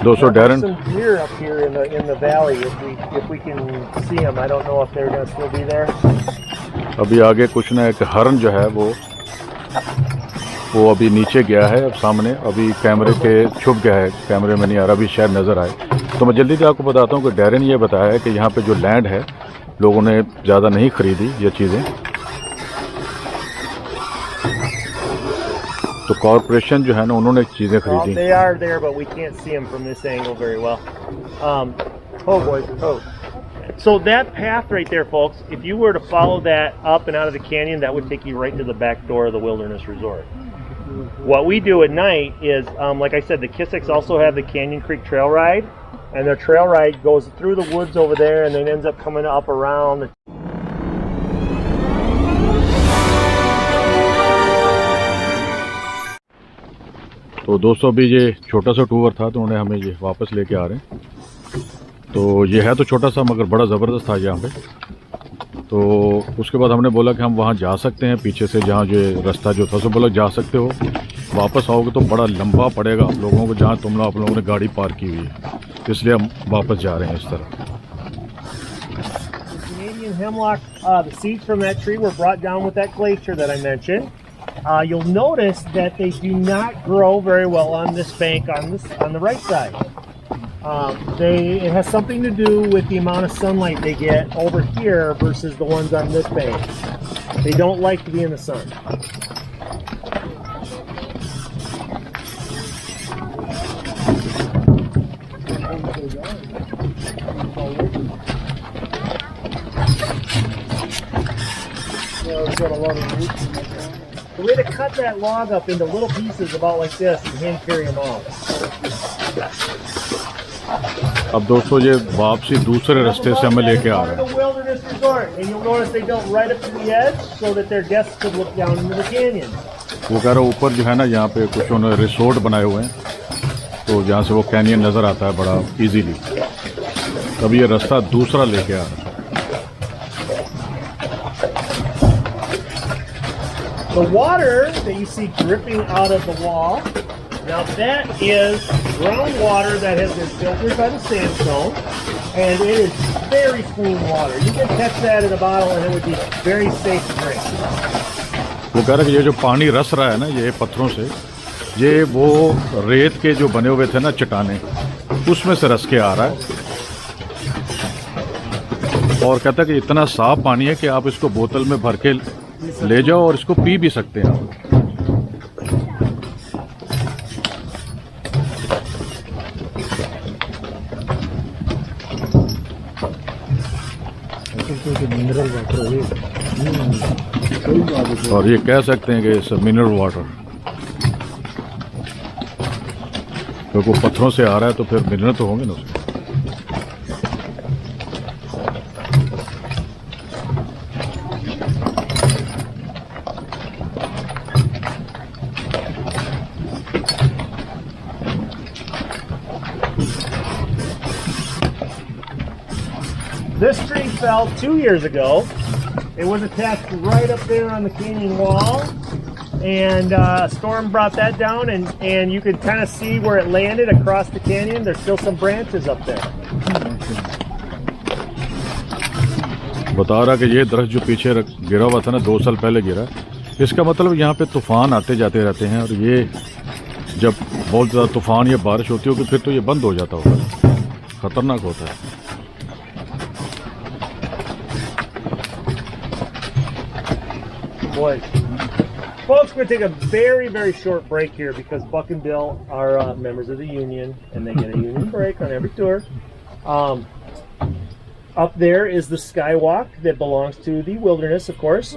दोस्तों Darren some deer up here in the valley if we can see them. I don't know if they're going to still be there. अभी आगे कुछ ना एक हरण जो है वो अभी नीचे गया है, अब सामने अभी कैमरे के छुप गया है, कैमरे में नहीं आ रहा, अभी शायद नज़र आए। तो मैं जल्दी से आपको बताता हूँ कि डैरन ये बताया है कि यहाँ पे जो लैंड है लोगों ने ज़्यादा नहीं खरीदी ये चीज़ें, तो कॉरपोरेशन जो है ना उन्होंने चीज़ें खरीदी। They are there, but we can't see them from this angle very well. Oh boys, oh. So that path right there, folks, if you were to follow that up and out of the canyon, that would take you right to the back door of the Wilderness Resort. What we do at night is, like I said, the Kissicks also have the Canyon Creek Trail Ride, and their trail ride goes through the woods over there and then ends up coming up around. तो दोस्तों अभी ये छोटा सा tour था तो उन्हें हमें ये वापस लेके आ रहे हैं। तो ये है तो छोटा सा मगर बड़ा ज़बरदस्त था यहाँ पे। तो उसके बाद हमने बोला कि हम वहाँ जा सकते हैं पीछे से, जहाँ जो रास्ता जो था, सो बोला जा सकते हो, वापस आओगे तो बड़ा लंबा पड़ेगा आप लोगों को, जहाँ आप लोगों ने गाड़ी पार्क की हुई है, इसलिए हम वापस जा रहे हैं इस तरह। Canadian hemlock, the seeds from that tree were brought down with that glacier that I mentioned. You'll notice that they do not grow very well on this bank on the right side. It has something to do with the amount of sunlight they get over here versus the ones on this bank. They don't like to be in the sun. The way to cut that log up into little pieces about like this and hand carry them out. अब दोस्तों ये वापसी दूसरे रास्ते से हमें लेके आ रहा है। वो कह रहा है ऊपर जो है ना यहाँ पे कुछ उन्होंने रिसोर्ट बनाए हुए हैं, तो जहाँ से वो कैनियन नज़र आता है बड़ा इजीली। तब ये रास्ता दूसरा लेके आ रहा है। The water that you see dripping out of the wall, now that is groundwater that has been filtered by the sandstone, and it is very clean water. You can catch that in a bottle and it would be very safe to drink. वो कह रहा है कि ये जो पानी रस रहा है ना ये पत्थरों से, ये वो रेत के जो बने हुए थे ना चट्टाने, उसमें से रस के आ रहा है। और कहता है कि इतना साफ पानी है कि आप इसको बोतल में भर के ले जाओ और इसको पी भी सकते हैं आप। और ये कह सकते हैं कि इट्स मिनरल वाटर, क्योंकि वो पत्थरों से आ रहा है तो फिर मिनरल तो होंगे ना उसमें। This tree fell 2 years ago. It was attached right up there on the canyon wall, and a storm brought that down, and you could kind of see where it landed across the canyon. There's still some branches up there. बता रहा कि ये दरख्त जो पीछे गिरा हुआ था ना 2 साल पहले गिरा, इसका मतलब यहाँ पे तूफान आते जाते रहते हैं, और ये जब बहुत ज़्यादा तूफान या बारिश होती होगी फिर तो ये बंद हो जाता होगा, खतरनाक होता है। Boys, folks, we're going to take a very, very short break here because Buck and Bill are members of the union, and they get a union break on every tour. Up there is the Skywalk that belongs to the Wilderness, of course.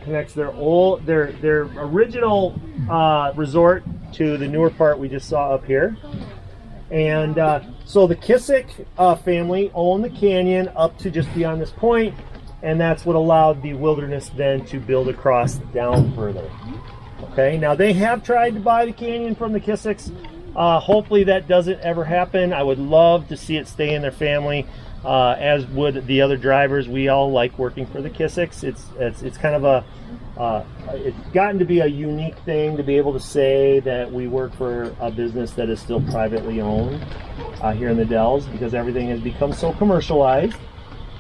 Connects their original resort to the newer part we just saw up here. And so the Kissick family owned the canyon up to just beyond this point. And that's what allowed the Wilderness then to build across down further. Okay, now they have tried to buy the canyon from the Kissicks. Hopefully that doesn't ever happen. I would love to see it stay in their family. as would the other drivers. We all like working for the Kissicks. It's kind of a it's gotten to be a unique thing to be able to say that we work for a business that is still privately owned here in the Dells, because everything has become so commercialized.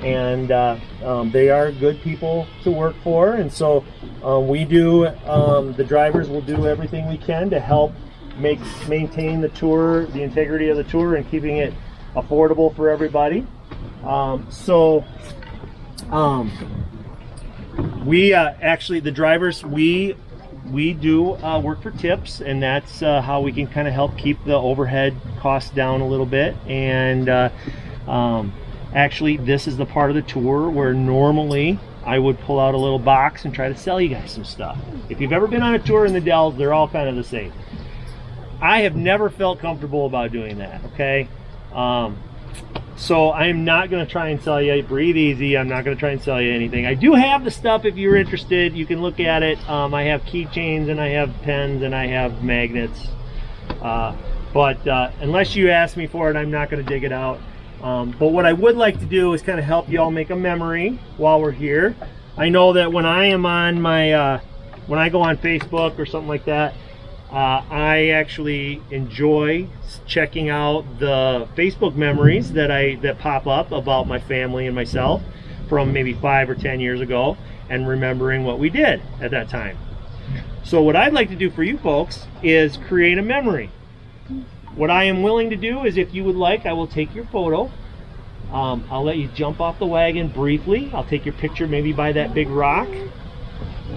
And they are good people to work for, and so we do. The drivers will do everything we can to help maintain the tour, the integrity of the tour, and keeping it affordable for everybody. We actually, the drivers, we do work for tips, and that's how we can kind of help keep the overhead costs down a little bit. And actually, this is the part of the tour where normally I would pull out a little box and try to sell you guys some stuff. If you've ever been on a tour in the Dells, they're all kind of the same. I have never felt comfortable about doing that, okay? So I'm not going to try and sell you. Breathe easy. I'm not going to try and sell you anything. I do have the stuff if you're interested. You can look at it. I have keychains, and I have pens, and I have magnets. But unless you ask me for it, I'm not going to dig it out. But what I would like to do is kind of help you all make a memory while we're here. I know that when I am on my, when I go on Facebook or something like that, I actually enjoy checking out the Facebook memories that pop up about my family and myself from maybe 5 or 10 years ago, and remembering what we did at that time. So what I'd like to do for you folks is create a memory. What I am willing to do is, if you would like, I will take your photo. I'll let you jump off the wagon briefly. I'll take your picture maybe by that big rock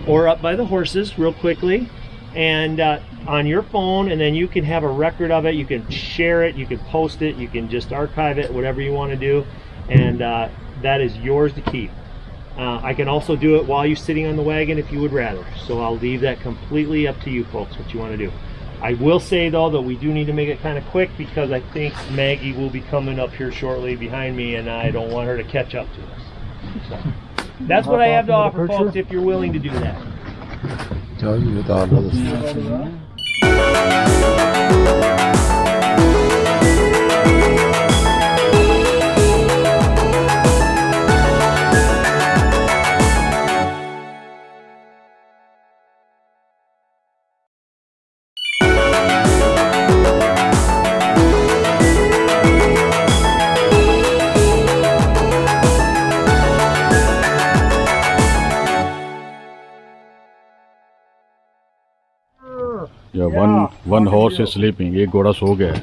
or up by the horses real quickly, and on your phone, and then you can have a record of it. You can share it, you can post it, you can just archive it, whatever you want to do, and that is yours to keep. I can also do it while you're sitting on the wagon if you would rather. So I'll leave that completely up to you folks, what you want to do. I will say though that we do need to make it kind of quick, because I think Maggie will be coming up here shortly behind me, and I don't want her to catch up to us. So that's what I have to offer, folks, if you're willing to do that. Yeah, one horse is sleeping. एक घोड़ा सो गया है.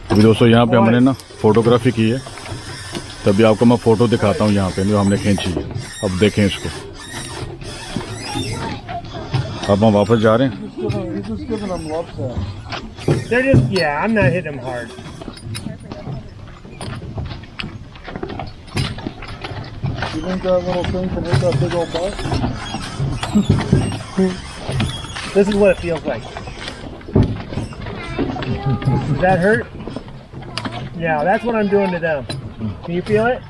अभी दोस्तों यहाँ पे हमने ना फोटोग्राफी की है, तभी आपको मैं फोटो दिखाता हूँ यहाँ पे जो हमने खींची है. अब देखें इसको. अब हम वापस जा रहे हैं. They're just, yeah, I'm not hitting them hard. You think that little thing can hit that big old butt? This is what it feels like. Does that hurt? Yeah, that's what I'm doing to them. Can you feel it?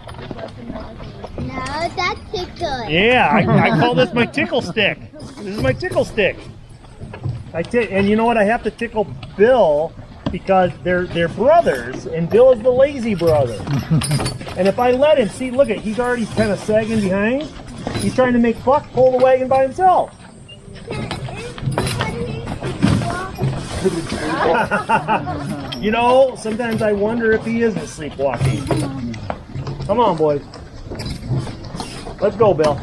No, that's tickle. Yeah, I call this my tickle stick. This is my tickle stick. And you know what? I have to tickle Bill because they're brothers, and Bill is the lazy brother. And if I let him, see, look at, he's already kind of sagging behind. He's trying to make Buck pull the wagon by himself. You know, sometimes I wonder if he isn't sleepwalking. Come on, boys. Let's go, Bill.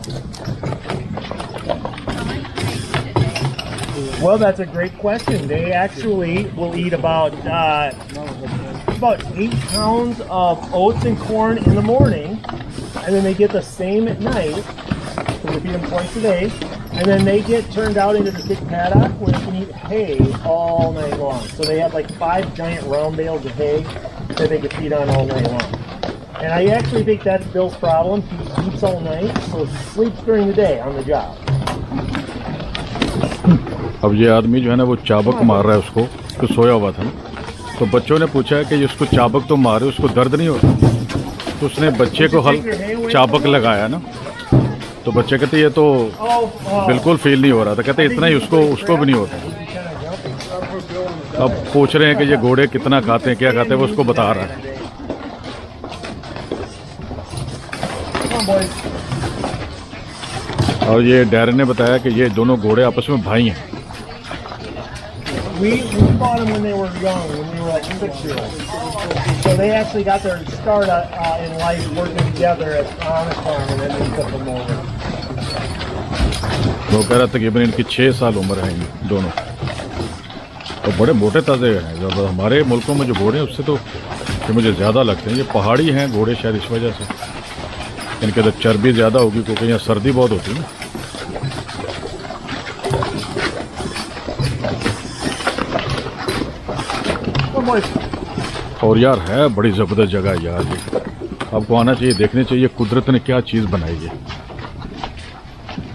Well, that's a great question. They actually will eat about 8 pounds of oats and corn in the morning, and then they get the same at night. So we feed them twice a day, and then they get turned out into this big paddock where they can eat hay all night long. So they have like 5 giant round bales of hay that they can feed on all night long. And I actually think that's Bill's problem. He eats all night, so he sleeps during the day on the job. अब ये आदमी जो है ना वो चाबक मार रहा है उसको, तो सोया हुआ था ना, तो बच्चों ने पूछा है कि इसको चाबक तो मारे, उसको दर्द नहीं होता, तो उसने बच्चे को चाबक लगाया ना, तो बच्चे कहते ये तो बिल्कुल फील नहीं हो रहा था, कहते इतना ही उसको भी नहीं होता. अब पूछ रहे हैं कि ये घोड़े कितना खाते हैं, क्या खाते हैं, वो उसको बता रहा है। और ये डैरन ने बताया कि ये दोनों घोड़े आपस में भाई हैं। We bought them when they were young, when they were like 6-year-olds. So they actually got their start in life working together on a farm, and then we took them over. वो कह रहा तकरीबन इनकी 6 साल उम्र है इन दोनों, तो बड़े मोटे ताज़े हैं। जब हमारे मुल्कों में जो घोड़े हैं उससे तो ये मुझे ज़्यादा लगते हैं। ये पहाड़ी हैं घोड़े, शायद इस वजह से इनके तो चर्बी ज़्यादा होगी, क्योंकि यहाँ सर्दी बहुत होती है ना। और यार है बड़ी ज़बरदस्त जगह है यार, ये आपको आना चाहिए, देखने चाहिए कुदरत ने क्या चीज़ बनाई है।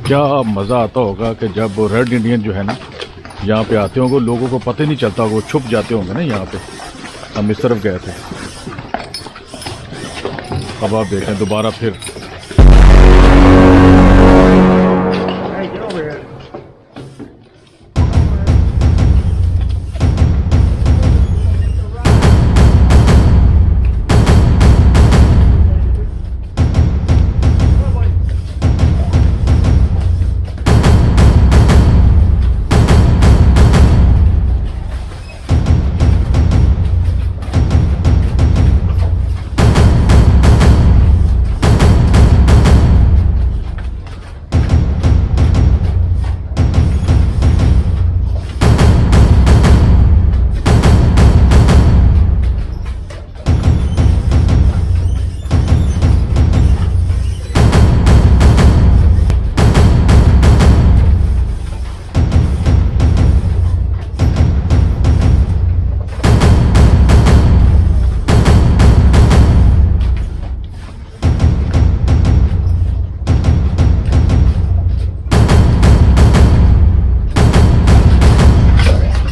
क्या मज़ा आता होगा कि जब रेड इंडियन जो है ना यहाँ पे आते होंगे, लोगों को पता ही नहीं चलता, वो छुप जाते होंगे ना यहाँ पे। हम इस तरफ गए थे, अब आप देखें दोबारा फिर। Hey, get over here.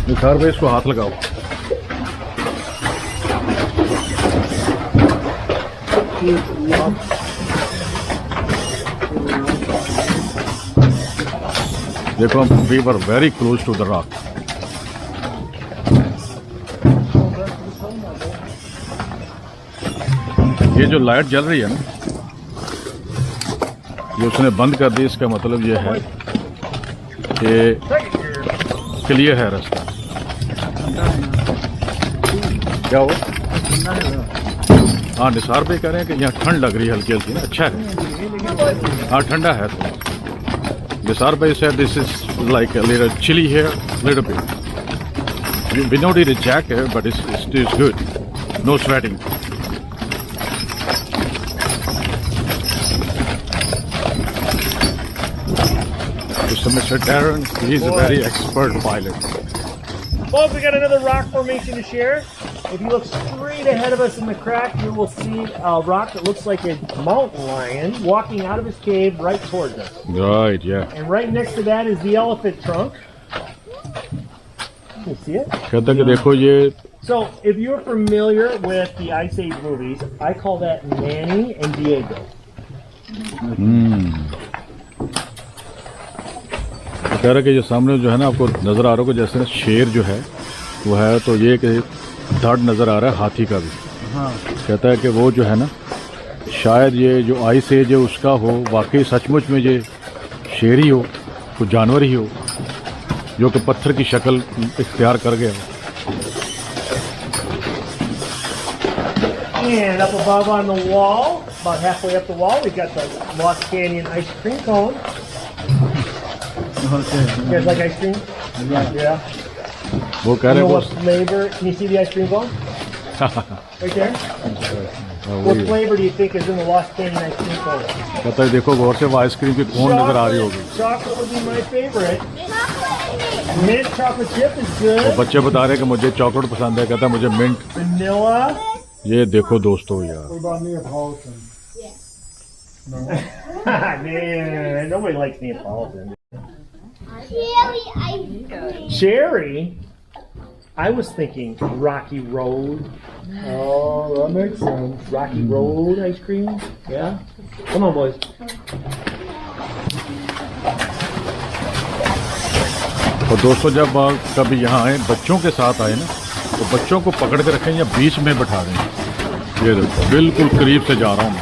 निखार भाई इसको हाथ लगाओ। देखो we were very close to the rock. ये जो लाइट जल रही है ना, ये उसने बंद कर दी, इसका मतलब ये है कि क्लियर है रास्ता। क्या हो? हाँ निसार भाई कह रहे हैं कि यहाँ ठंड लग रही है हल्की हल्की ना, अच्छा है। हाँ ठंडा है तो। निसार भाई said this is like a little chilly here, little bit. We don't need a jacket, but it's good. No sweating. So Mr. Darren, he's a very expert pilot. Folks, we got another rock formation to share. If you look straight ahead of us in the crack, you will see a rock that looks like a mountain lion walking out of his cave right towards us. Right, yeah. And right next to that is the elephant trunk. You see it? कहता कि देखो ये। So, if you're familiar with the Ice Age movies, I call that Manny and Diego. कह रहा कि ये सामने जो है ना आपको नज़र आ रहा होगा जैसे ना शेर जो है वो है, तो ये कि धड़ नज़र आ रहा है हाथी का भी। हाँ। कहता है कि वो जो है ना शायद ये जो आइस एज है उसका हो, वाकई सचमुच में ये शेर ही हो, कुछ जानवर ही हो जो कि पत्थर की शक्ल इख्तियार कर गया। And up above on the wall, about halfway up the wall, we've got the Lost Canyon ice cream cone. Okay. You guys like ice cream? Yeah. वो कह You रहे know हैं what flavor? Can you see the ice cream cone? Right there? What flavor do you think is in the Lost Canyon ice cream cone? कहता है देखो गौर से वो ice cream की कौन नज़र आ रही होगी। Chocolate would be my favorite. Mint chocolate chip is good. वो बच्चे बता रहे हैं कि मुझे चॉकलेट पसंद है, कहता है मुझे मिंट। Vanilla. ये देखो दोस्तों यार। What about Neapolitan? No. Man, nobody likes Neapolitan. Cherry ice cream. Cherry? I was thinking Rocky Road. Oh, that makes sense. Rocky Road ice cream? Yeah? Come on, boys. और दोस्तों जब आप कभी यहाँ आए बच्चों के साथ आए ना तो बच्चों को पकड़ के रखें या बीच में बैठा दें। ये देखो बिल्कुल करीब से जा रहा हूँ मैं।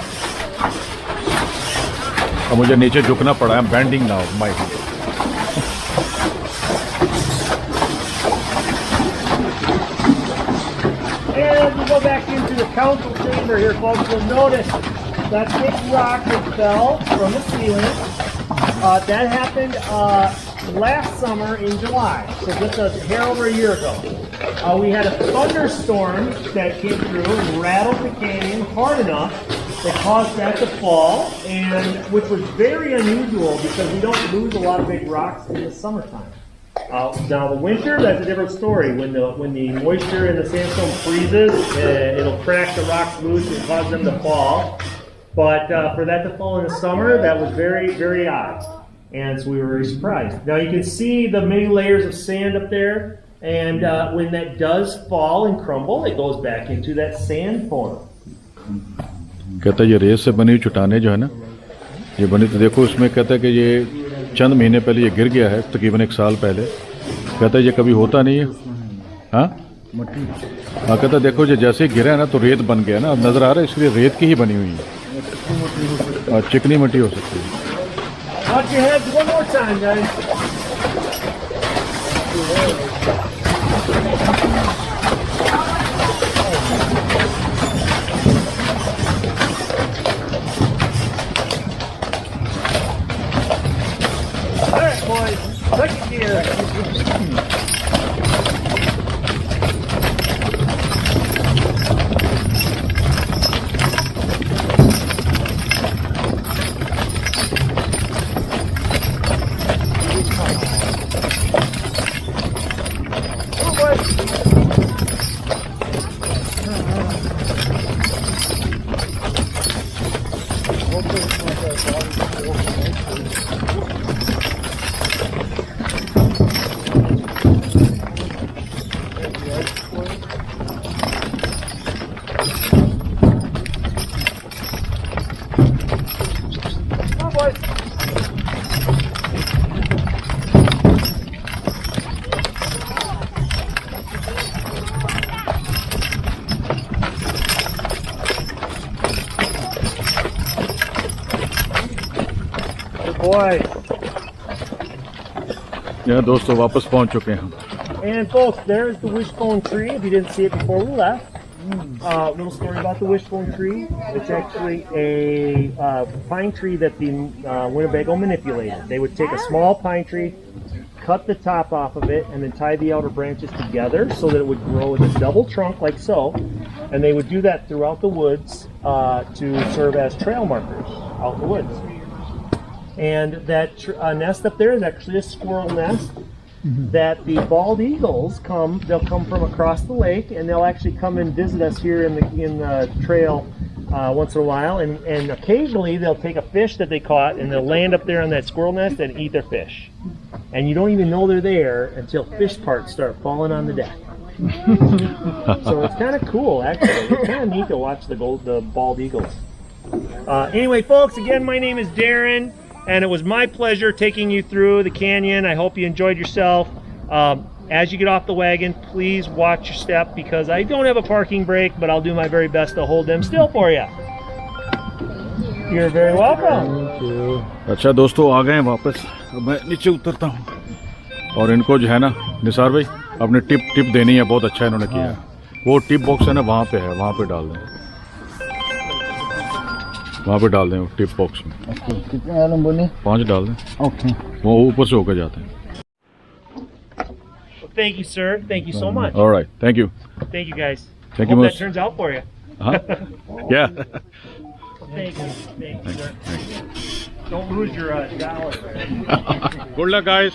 अब मुझे नीचे झुकना पड़ा है, bending now Mike. And we go back into the council chamber here, folks. You'll notice that big rock that fell from the ceiling. That happened last summer in July, so just a hair over a year ago. We had a thunderstorm that came through and rattled the canyon hard enough that caused that to fall, and which was very unusual because we don't lose a lot of big rocks in the summertime. Now the winter, that's a different story. When the moisture in the sandstone freezes, it'll crack the rocks loose and cause them to fall. But for that to fall in the summer, that was very, very odd. And so we were very surprised. Now you can see the many layers of sand up there. And when that does fall and crumble, it goes back into that sand form. कहता है ये रेत से बनी हुई चट्टानें जो है ना, ये बनी, तो देखो इसमें कहता है कि ये चंद महीने पहले ये गिर गया है, तकरीबन 1 साल पहले। कहता है ये कभी होता नहीं है। हाँ हाँ, कहता है देखो ये जैसे ही गिरा है ना तो रेत बन गया ना, अब नज़र आ रहा है, इसलिए रेत की ही बनी हुई है और चिकनी मिट्टी हो सकती है। Watch your heads one more time, guys. All right, boys. Second gear. Boy. यहाँ दोस्तों वापस पहुँच चुके हैं हम। And folks, there's the Wishbone Tree. If you didn't see it before we left, little story about the Wishbone Tree. It's actually a pine tree that the Winnebago manipulated. They would take a small pine tree, cut the top off of it, and then tie the outer branches together so that it would grow with a double trunk like so. And they would do that throughout the woods to serve as trail markers out in the woods. And that nest up there is actually a squirrel nest that the bald eagles come. They'll come from across the lake, and they'll actually come and visit us here in the trail once in a while. And occasionally they'll take a fish that they caught and they'll land up there on that squirrel nest and eat their fish. And you don't even know they're there until fish parts start falling on the deck. So it's kind of cool, actually. It's kind of neat to watch the bald eagles. Anyway, folks, again, my name is Darren. And it was my pleasure taking you through the canyon. I hope you enjoyed yourself. As you get off the wagon, please watch your step because I don't have a parking brake, but I'll do my very best to hold them still for you. You're very welcome. अच्छा दोस्तों, आ गए हैं वापस। अब मैं नीचे उतरता हूँ और इनको जो है ना निसार भाई अपने टिप देनी है। बहुत अच्छा इन्होंने किया है। वो टिप बॉक्स है ना वहाँ पे है, वहाँ पे डाल दें, वहाँ पे डाल दें वो टिप बॉक्स में। कितने आलम बोले? 5 डाल दें। ओके, वो ऊपर से होकर जाते हैं। Well, thank you, sir. Thank you so much. All right, thank you. Thank you, guys. Thank you Hope most. that turns out for you. Huh? Yeah. Thank you. Thank you, sir. Don't lose your dollar. Good luck, guys.